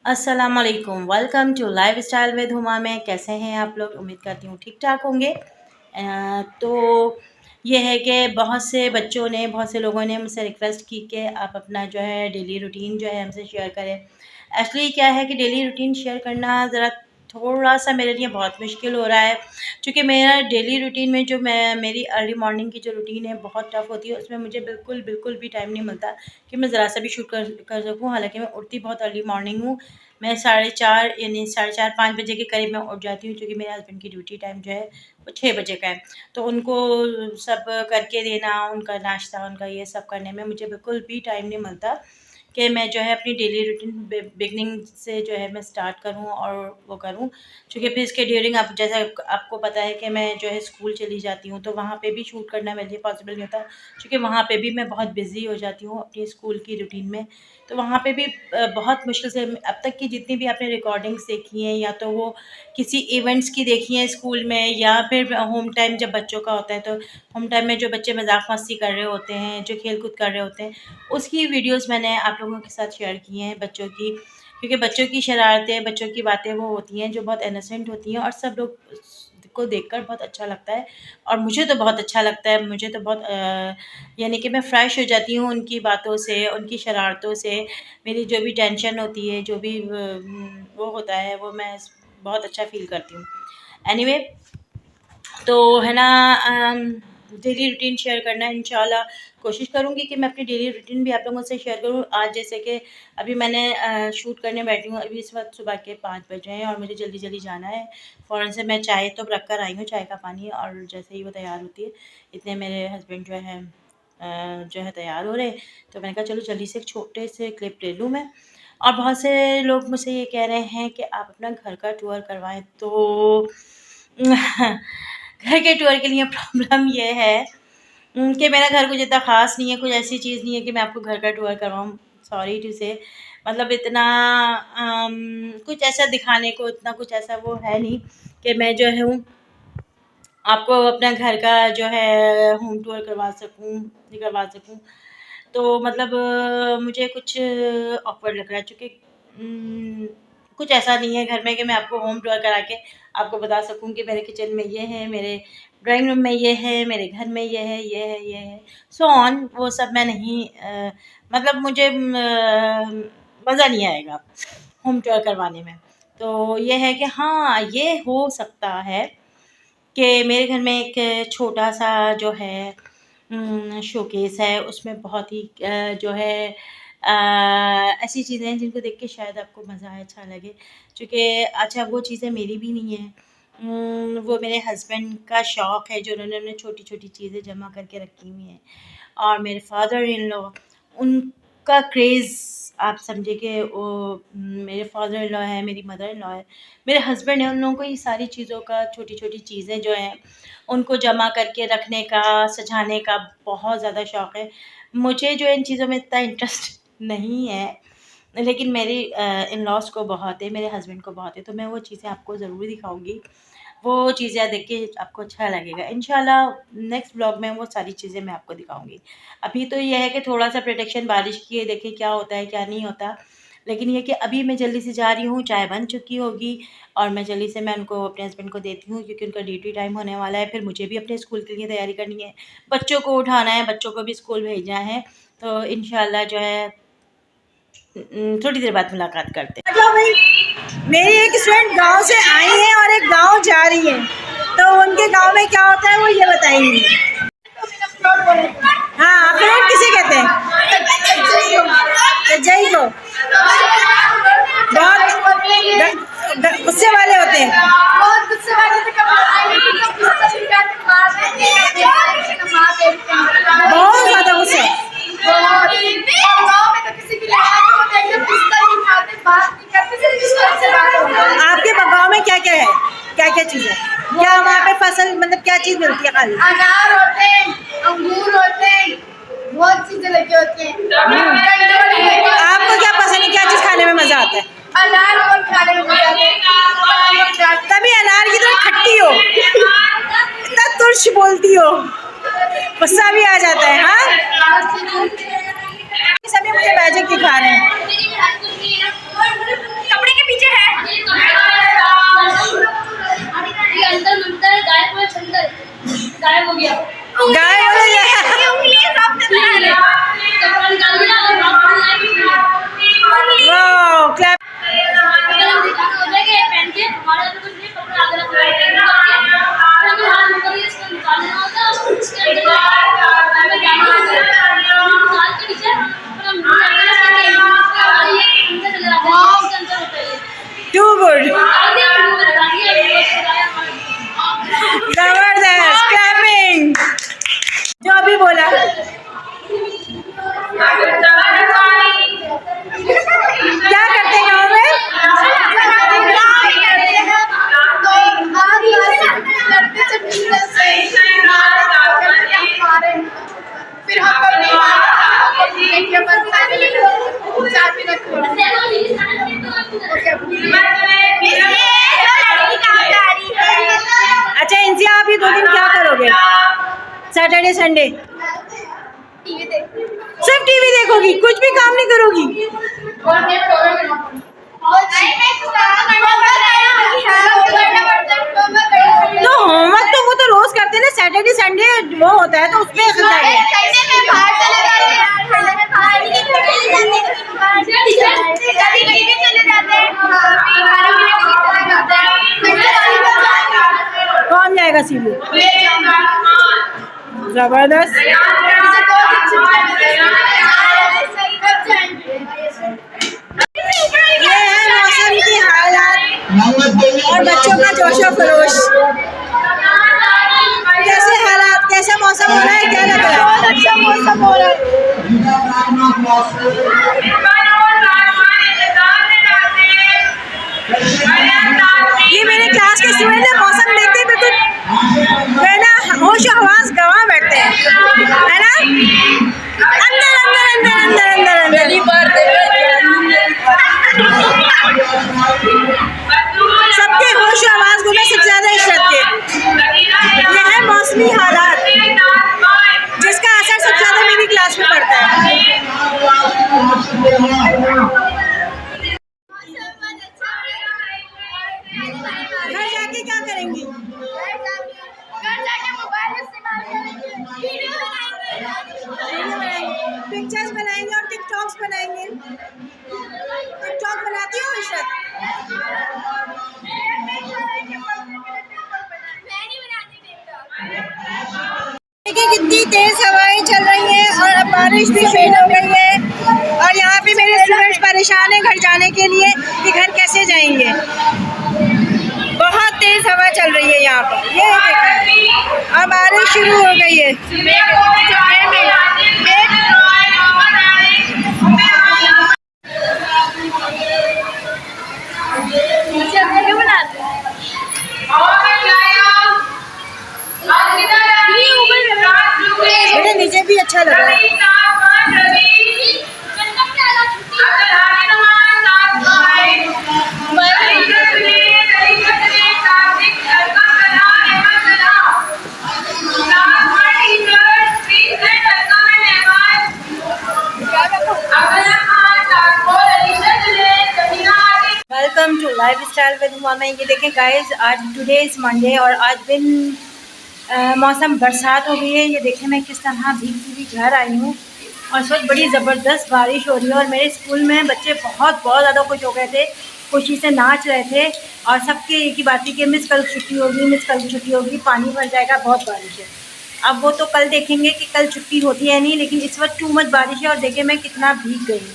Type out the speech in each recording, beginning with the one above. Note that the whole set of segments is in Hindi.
अस्सलामुअलैकुम, welcome to lifestyle with Huma में। कैसे हैं आप लोग? उम्मीद करती हूँ ठीक ठाक होंगे। तो ये है कि बहुत से लोगों ने मुझसे रिक्वेस्ट की कि आप अपना जो है डेली रूटीन जो है हमसे शेयर करें। एक्चुअली क्या है कि डेली रूटीन शेयर करना ज़रा थोड़ा-सा मेरे लिए बहुत मुश्किल हो रहा है, क्योंकि मेरा डेली रूटीन में जो मैं मेरी अर्ली मॉर्निंग की जो रूटीन है बहुत टफ़ होती है। उसमें मुझे बिल्कुल भी टाइम नहीं मिलता कि मैं ज़रा सा भी शूट कर सकूँ। हालाँकि मैं उठती बहुत अर्ली मॉर्निंग हूँ। मैं 4:30 यानी 4:30-5 बजे के करीब मैं उठ जाती हूँ, क्योंकि मेरे हस्बैंड की ड्यूटी टाइम जो है वो 6 बजे का है। तो उनको सब करके देना, उनका नाश्ता, उनका ये सब करने में मुझे बिल्कुल भी टाइम नहीं मिलता कि मैं जो है अपनी डेली रूटीन बिगनिंग से जो है मैं स्टार्ट करूँ और वो करूँ। क्योंकि फिर इसके ड्यूरिंग आप जैसा आपको पता है कि मैं जो है स्कूल चली जाती हूँ, तो वहाँ पे भी शूट करना मेरे लिए पॉसिबल नहीं होता, क्योंकि वहाँ पे भी मैं बहुत बिज़ी हो जाती हूँ अपनी स्कूल की रूटीन में। तो वहाँ पे भी बहुत मुश्किल से अब तक की जितनी भी आपने रिकॉर्डिंग्स देखी हैं, या तो वो किसी इवेंट्स की देखी हैं स्कूल में, या फिर होम टाइम जब बच्चों का होता है, तो होम टाइम में जो बच्चे मज़ाक मस्ती कर रहे होते हैं, जो खेल-कूद कर रहे होते हैं, उसकी वीडियोज़ मैंने आप लोगों के साथ शेयर की हैं बच्चों की। क्योंकि बच्चों की शरारतें, बच्चों की बातें वो होती हैं जो बहुत इनोसेंट होती हैं, और सब लोग को देखकर बहुत अच्छा लगता है। और मुझे तो बहुत अच्छा लगता है, मुझे तो बहुत यानी कि मैं फ्रेश हो जाती हूँ उनकी बातों से, उनकी शरारतों से। मेरी जो भी टेंशन होती है, जो भी वो होता है, वो मैं बहुत अच्छा फ़ील करती हूँ। एनीवे, तो है ना, डेली रूटीन शेयर करना इंशाल्लाह कोशिश करूँगी कि मैं अपनी डेली रूटीन भी आप लोगों से शेयर करूँ। आज जैसे कि अभी मैंने शूट करने बैठी हूँ, अभी इस वक्त सुबह के 5 बज रहे हैं और मुझे जल्दी जल्दी जाना है। फ़ौरन से मैं चाय तो रख कर आई हूँ, चाय का पानी, और जैसे ही वो तैयार होती है, इतने मेरे हस्बैंड जो है तैयार हो रहे। तो मैंने कहा चलो जल्दी से एक छोटे से क्लिप ले लूँ मैं। और बहुत से लोग मुझसे ये कह रहे हैं कि आप अपना घर का टूर करवाएं, तो घर के टूर के लिए प्रॉब्लम ये है कि मेरा घर कुछ इतना ख़ास नहीं है, कुछ ऐसी चीज़ नहीं है कि मैं आपको घर का टूर करवाऊँ। सॉरी टू से, मतलब इतना कुछ ऐसा दिखाने को, इतना कुछ ऐसा वो है नहीं कि मैं जो हूँ आपको अपना घर का जो है होम टूर करवा सकूँ। तो मतलब मुझे कुछ ऑकवर्ड लग रहा है, चूँकि कुछ ऐसा नहीं है घर में कि मैं आपको होम टूर करा के आपको बता सकूँ कि मेरे किचन में ये है, मेरे ड्राइंग रूम में ये है, मेरे घर में ये है, ये है, ये है, सो ऑन। वो सब मैं नहीं मतलब मुझे मज़ा नहीं आएगा होम टूर करवाने में। तो ये है कि हाँ, ये हो सकता है कि मेरे घर में एक छोटा-सा जो है शोकेस है, उसमें बहुत ही जो है ऐसी चीज़ें हैं जिनको देख के शायद आपको मज़ा आए, अच्छा लगे। चूँकि अच्छा, वो चीज़ें मेरी भी नहीं हैं। वो मेरे हस्बैंड का शौक़ है, जो उन्होंने छोटी-छोटी चीज़ें जमा करके रखी हुई हैं। और मेरे फादर इन लॉ, उनका क्रेज़ आप समझिए कि वो मेरे फादर इन लॉ है, मेरी मदर इन लॉ है, मेरे हस्बैंड हैं, उन लोगों को ये सारी चीज़ों का, छोटी-छोटी चीज़ें जो हैं, उनको जमा करके रखने का, सजाने का बहुत ज़्यादा शौक़ है। मुझे जो इन चीज़ों में इतना इंटरेस्ट नहीं है, लेकिन मेरी इन-लॉज़ को बहुत है, मेरे हस्बैंड को बहुत है, तो मैं वो चीज़ें आपको ज़रूर दिखाऊँगी। वो चीज़ें देख के आपको अच्छा लगेगा। इंशाल्लाह नेक्स्ट व्लॉग में वो सारी चीज़ें मैं आपको दिखाऊँगी। अभी तो ये है कि थोड़ा-सा प्रिडिक्शन बारिश की है, देखिए क्या होता है, क्या नहीं होता। लेकिन ये कि अभी मैं जल्दी से जा रही हूँ, चाय बन चुकी होगी, और मैं जल्दी से मैं उनको, अपने हस्बैंड को देती हूँ, क्योंकि उनका ड्यूटी टाइम होने वाला है। फिर मुझे भी अपने स्कूल के लिए तैयारी करनी है, बच्चों को उठाना है, बच्चों को भी स्कूल भेजना है। तो इंशाल्लाह जो है थोड़ी देर बाद मुलाकात करते हैं। मतलब भाई, मेरी एक फ्रेंड गांव से आई है और एक गांव जा रही है, तो उनके गांव में क्या होता है वो ये बताएंगी। हाँ, फ्रेंड किसे कहते हैं? जय को बहुत गुस्से वाले होते हैं। बहुत ज़्यादा गुस्से। आपके गाँव में क्या क्या है, क्या क्या चीज़ है? क्या वहाँ पे फसल, मतलब क्या चीज़ मिलती है? खाली अनार होते हैं, अंगूर होते हैं, बहुत चीजें लगी होती हैं। आपको क्या पसंद है, क्या चीज़ खाने में मज़ा आता है? अनार और खाने में मजा आता है। तभी अनार की तरह खट्टी हो, इतना तुर्श बोलती हो, गुस्सा भी आ जाता है। हाँ, सभी मुझे मैजिक दिखा रहे हैं। साथ में रखो। अच्छा इनसे आप ये 2 दिन क्या करोगे? सैटरडे संडे सिर्फ टीवी देखोगी, कुछ भी काम नहीं करोगी? तो होमवर्क तो वो तो रोज करते हैं ना, सैटरडे संडे वो होता है तो उसमें कौन जाएगा सीबी? जबरदस्त। ये है मौसम की हालात और बच्चों का जोशो खरोश। कैसे हालात, कैसा मौसम हो रहा है, क्या लग रहा है? बहुत अच्छा मौसम हो रहा है। ये मेरे क्लास के स्टूडेंट है, मौसम देखते ही बिल्कुल है ना होश हवास गवा बैठते हैं, है ना? अंदर अंदर अंदर अंदर अंदर सबके होश आवाज गुमे, सबसे ज्यादा इशरत के। ये है मौसमी हालात जिसका असर सबसे ज्यादा मेरी क्लास में पड़ता है। घर जाके क्या करेंगी? घर जाके मोबाइल इस्तेमाल करेंगे, वीडियो बनाएंगे, पिक्चर्स बनाएंगे और टिकटॉक्स बनाएंगे। टिकटॉक बनाती हो इशरत? देखिए कितनी तेज हवाएं चल रही हैं और अब बारिश भी शुरू हो गई है और यहाँ पे मेरे स्टूडेंट्स परेशान हैं घर जाने के लिए कि घर कैसे जाएंगे। बहुत तेज हवा चल रही है यहाँ पर, ये देखिए अब बारिश शुरू हो गई है। मेरे नीचे भी अच्छा लग रहा है। Welcome to lifestyle with Huma में। ये देखें गाइस, आज टुडे इज़ मंडे और आज दिन मौसम बरसात हो गई है। ये देखें मैं किस तरह भीगती हुई घर आई हूँ और इस वक्त बड़ी ज़बरदस्त बारिश हो रही है और मेरे स्कूल में बच्चे बहुत ज़्यादा खुश हो गए थे, खुशी से नाच रहे थे और सबके एक ही बात थी कि मिस कल छुट्टी होगी, मिस कल छुट्टी होगी, पानी भर जाएगा, बहुत बारिश है। अब वो तो कल देखेंगे कि कल छुट्टी होती है नहीं, लेकिन इस वक्त टू मच बारिश है और देखें मैं कितना भीग गई हूँ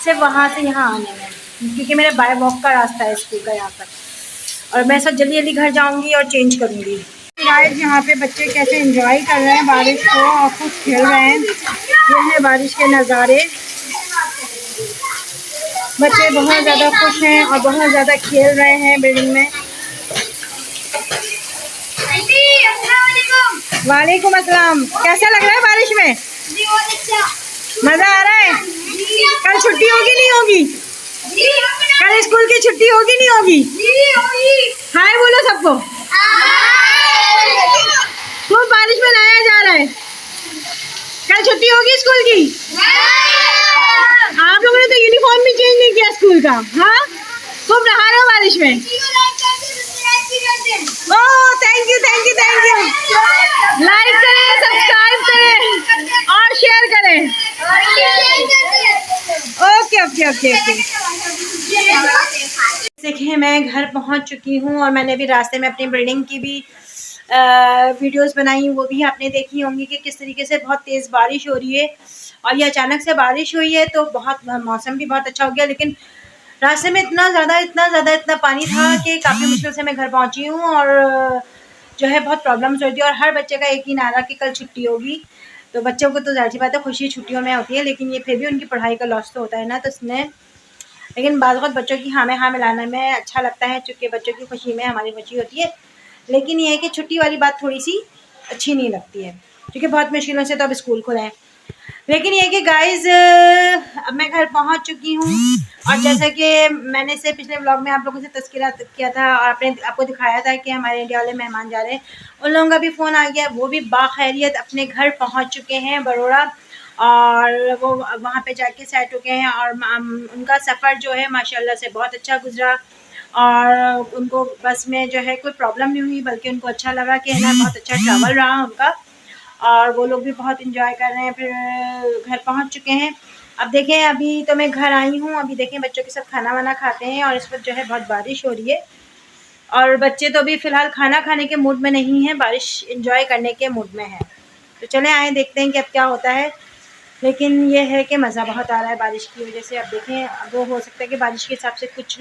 सिर्फ वहाँ से यहाँ आने में, क्योंकि मेरा बाय वॉक का रास्ता है स्कूल का यहाँ पर। और मैं सब जल्दी जल्दी घर जाऊँगी और चेंज करूँगी। गाइस यहाँ पे बच्चे कैसे एंजॉय कर रहे हैं बारिश को और खुद खेल रहे हैं। ये है बारिश के नज़ारे, बच्चे बहुत ज़्यादा खुश हैं और बहुत ज़्यादा खेल रहे हैं बिल्डिंग में। वालेकुम अस्सलाम। कैसा लग रहा है बारिश में? मज़ा आ रहा है? कल छुट्टी होगी नहीं होगी? कल स्कूल की छुट्टी होगी नहीं होगी? हाय बोलो सबको। खूब बारिश में नहाया जा रहा है। कल छुट्टी होगी स्कूल की? आप लोगों ने तो यूनिफॉर्म भी चेंज नहीं किया स्कूल का। हाँ, खूब नहा रहे हो बारिश में। Oh thank you thank you thank you. Like करें, सब्सक्राइब करें और शेयर करें। Okay okay okay okay. देखिए मैं घर पहुंच चुकी हूं और मैंने भी रास्ते में अपनी बिल्डिंग की भी वीडियोस बनाई, वो भी आपने देखी होंगी कि किस तरीके से बहुत तेज़ बारिश हो रही है। और ये अचानक से बारिश हुई है तो बहुत मौसम भी बहुत अच्छा हो गया, लेकिन रास्ते में इतना ज़्यादा पानी था कि काफ़ी मुश्किल से मैं घर पहुंची हूँ और जो है बहुत प्रॉब्लम्स हो रही थी। और हर बच्चे का एक ही नारा कि कल छुट्टी होगी, तो बच्चों को तो जाहिर सी बात है खुशी छुट्टियों में होती है, लेकिन ये फिर भी उनकी पढ़ाई का लॉस तो होता है ना। तो इसमें लेकिन बाद वक्त बच्चों की हाँ में हाँ मिलाने में अच्छा लगता है, चूँकि बच्चों की खुशी में हमारी खुशी होती है। लेकिन ये है कि छुट्टी वाली बात थोड़ी सी अच्छी नहीं लगती है, क्योंकि बहुत मुश्किलों से तो अब स्कूल खुले हैं। लेकिन ये कि गाइस अब मैं घर पहुंच चुकी हूँ, और जैसा कि मैंने से पिछले व्लॉग में आप लोगों से तज़किरा किया था और आपको दिखाया था कि हमारे इंडिया वाले मेहमान जा रहे हैं, उन लोगों का भी फ़ोन आ गया, वो भी बाखैरियत अपने घर पहुंच चुके हैं बड़ोड़ा, और वो वहाँ पे जाके सेट हो गए हैं, और उनका सफ़र जो है माशाल्लाह से बहुत अच्छा गुजरा, और उनको बस में जो है कोई प्रॉब्लम नहीं हुई, बल्कि उनको अच्छा लगा कि है ना, बहुत अच्छा ट्रैवल रहा उनका, और वो लोग भी बहुत इंजॉय कर रहे हैं। फिर घर पहुंच चुके हैं। अब देखें, अभी तो मैं घर आई हूँ, अभी देखें बच्चों के साथ खाना वाना खाते हैं, और इस वक्त जो है बहुत बारिश हो रही है, और बच्चे तो अभी फ़िलहाल खाना खाने के मूड में नहीं हैं, बारिश इंजॉय करने के मूड में है। तो चलें आए देखते हैं कि अब क्या होता है। लेकिन ये है कि मज़ा बहुत आ रहा है बारिश की वजह से। अब देखें, अब वो हो सकता है कि बारिश के हिसाब से कुछ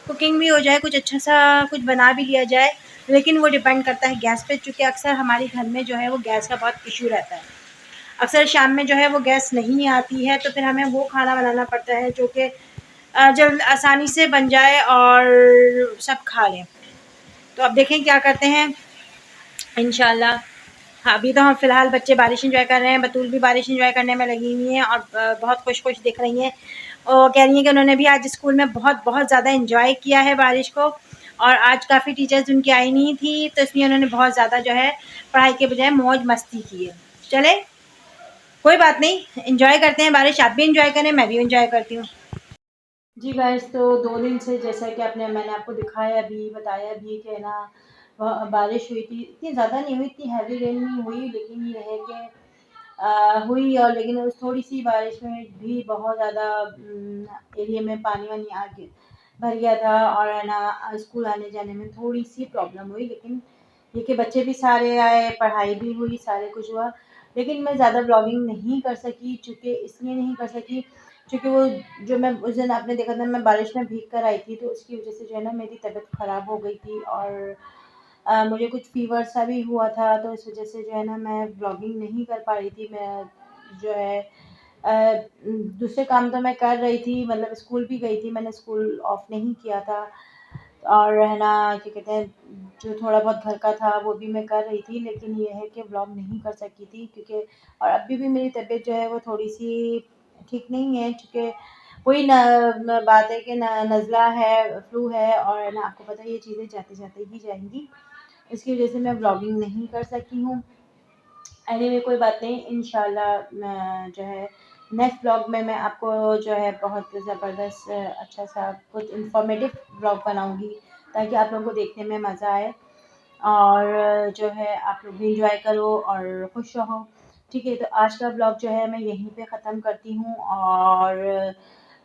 कुकिंग भी हो जाए, कुछ अच्छा सा कुछ बना भी लिया जाए, लेकिन वो डिपेंड करता है गैस पे, चूँकि अक्सर हमारे घर में जो है वो गैस का बहुत इशू रहता है। अक्सर शाम में जो है वो गैस नहीं आती है, तो फिर हमें वो खाना बनाना पड़ता है जो कि जल्द आसानी से बन जाए और सब खा लें। तो अब देखें क्या करते हैं इंशाल्लाह। हाँ, अभी तो हम फ़िलहाल बच्चे बारिश एंजॉय कर रहे हैं, बतूल भी बारिश एंजॉय करने में लगी हुई हैं, और बहुत खुश-खुश दिख रही हैं, और कह रही हैं कि उन्होंने भी आज स्कूल में बहुत ज़्यादा एंजॉय किया है बारिश को, और आज काफ़ी टीचर्स उनकी आई नहीं थी, तो इसलिए उन्होंने बहुत ज़्यादा जो है पढ़ाई के बजाय मौज-मस्ती की है। चलें, कोई बात नहीं, एंजॉय करते हैं बारिश, आप भी एंजॉय करें, मैं भी एंजॉय करती हूँ। जी गाइस, तो 2 दिन से जैसा कि मैंने आपको दिखाया भी, बताया भी कि ना बारिश हुई थी, इतनी ज़्यादा नहीं हुई, इतनी हैवी रेन नहीं हुई, लेकिन ये है कि हुई, और लेकिन उस थोड़ी-सी बारिश में भी बहुत ज़्यादा एरिया में पानी-वानी आ के भर गया था, और है ना स्कूल आने-जाने में थोड़ी-सी प्रॉब्लम हुई, लेकिन ये कि बच्चे भी सारे आए, पढ़ाई भी हुई, सारे कुछ हुआ। लेकिन मैं ज़्यादा ब्लॉगिंग नहीं कर सकी, चूँकि इसलिए नहीं कर सकी, क्योंकि वो जो मैं उस दिन आपने देखा था मैं बारिश में भीग कर आई थी, तो उसकी वज़ह से जो है ना मेरी तबीयत ख़राब हो गई थी, और मुझे कुछ फ़ीवर सा भी हुआ था, तो इस वज़ह से जो है ना मैं व्लॉगिंग नहीं कर पा रही थी। मैं जो है दूसरे काम तो मैं कर रही थी, मतलब स्कूल भी गई थी, मैंने स्कूल ऑफ नहीं किया था, और है ना क्या कहते हैं, जो थोड़ा बहुत घर का था वो भी मैं कर रही थी, लेकिन ये है कि व्लॉग नहीं कर सकी थी, क्योंकि और अभी भी मेरी तबीयत जो है वो थोड़ी-सी ठीक नहीं है, चूँकि वही बात है कि नज़ला है, फ्लू है, और है ना आपको पता है ये चीज़ें जाते-जाते ही जाएँगी। इसकी वज़ह से मैं व्लॉगिंग नहीं कर सकी हूँ। एनीवे कोई बात नहीं, इंशाल्लाह मैं जो है नेक्स्ट व्लॉग में मैं आपको जो है बहुत ज़बरदस्त अच्छा सा कुछ इन्फॉर्मेटिव व्लॉग बनाऊँगी, ताकि आप लोगों को देखने में मज़ा आए, और जो है आप लोग भी एंजॉय करो और खुश रहो। ठीक है, तो आज का व्लॉग जो है मैं यहीं पे ख़त्म करती हूँ, और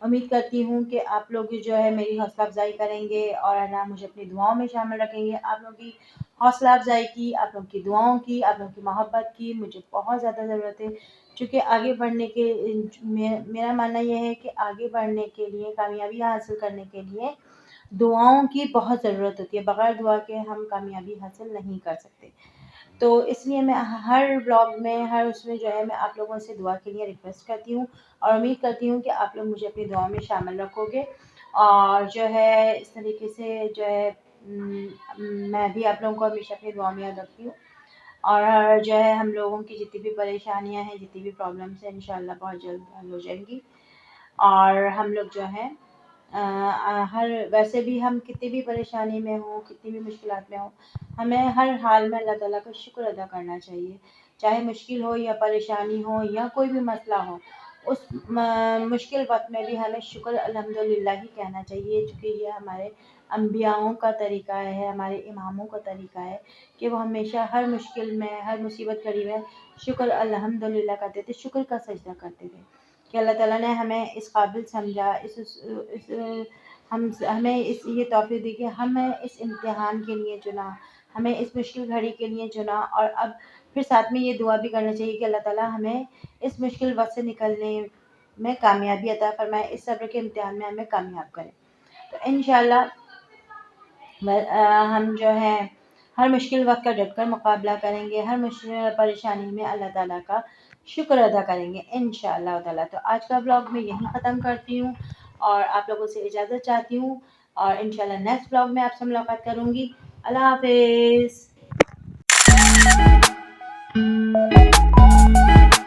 उम्मीद करती हूँ कि आप लोग जो है मेरी हौसला अफ़ज़ाई करेंगे, और है ना मुझे अपनी दुआओं में शामिल रखेंगे। आप लोगों की हौसला अफ़ज़ाई की, आप लोगों की दुआओं की, आप लोगों की मोहब्बत की मुझे बहुत ज़्यादा ज़रूरत है, क्योंकि आगे बढ़ने के मेरा मानना ये है कि आगे बढ़ने के लिए, कामयाबी हासिल करने के लिए दुआओं की बहुत ज़रूरत होती है, बग़ैर दुआ के हम कामयाबी हासिल नहीं कर सकते। तो इसलिए मैं हर व्लॉग में, हर उसमें जो है मैं आप लोगों से दुआ के लिए रिक्वेस्ट करती हूँ, और उम्मीद करती हूँ कि आप लोग मुझे अपनी दुआओं में शामिल रखोगे, और जो है इस तरीके से जो है मैं भी आप लोगों को हमेशा अपनी दुआ में याद रखती हूँ, और जो है हम लोगों की जितनी भी परेशानियाँ हैं, जितनी भी प्रॉब्लम्स हैं, इंशाल्लाह बहुत जल्द हल हो जाएंगी, और हम लोग जो है हर वैसे भी हम कितनी भी परेशानी में हों, कितनी भी मुश्किलात में हों, हमें हर हाल में अल्लाह ताला का शुक्र अदा करना चाहिए। चाहे मुश्किल हो या परेशानी हो या कोई भी मसला हो, उस मुश्किल वक़्त में भी हमें शुक्र अल्हम्दुलिल्लाह ही कहना चाहिए, क्योंकि ये हमारे अम्बियाओं का तरीका है, हमारे इमामों का तरीका है कि वो हमेशा हर मुश्किल में, हर मुसीबत घड़ी में शुक्र अल्हम्दुलिल्लाह करते थे, शुक्र का सजदा करते थे कि अल्लाह ताला ने हमें इस काबिल समझा, हमें इस ये तौफ़ीक़ दी कि हमें इस इम्तिहान के लिए चुना, हमें इस मुश्किल घड़ी के लिए चुना, और अब फिर साथ में ये दुआ भी करना चाहिए कि अल्लाह ताला हमें इस मुश्किल वक़्त से निकलने में कामयाबी अता फ़रमाए, इस सब्र के इम्तिहान में हमें कामयाब करें। तो इंशाल्लाह हम जो है हर मुश्किल वक़्त का डट कर मुकाबला करेंगे, हर परेशानी में अल्लाह ताला का शुक्र अदा करेंगे इंशाअल्लाह ताला। तो आज का व्लॉग मैं यहीं ख़त्म करती हूँ, और आप लोगों से इजाज़त चाहती हूँ, और इंशाल्लाह नेक्स्ट व्लॉग में आपसे मुलाकात करूँगी। अल्लाह हाफ़िज़।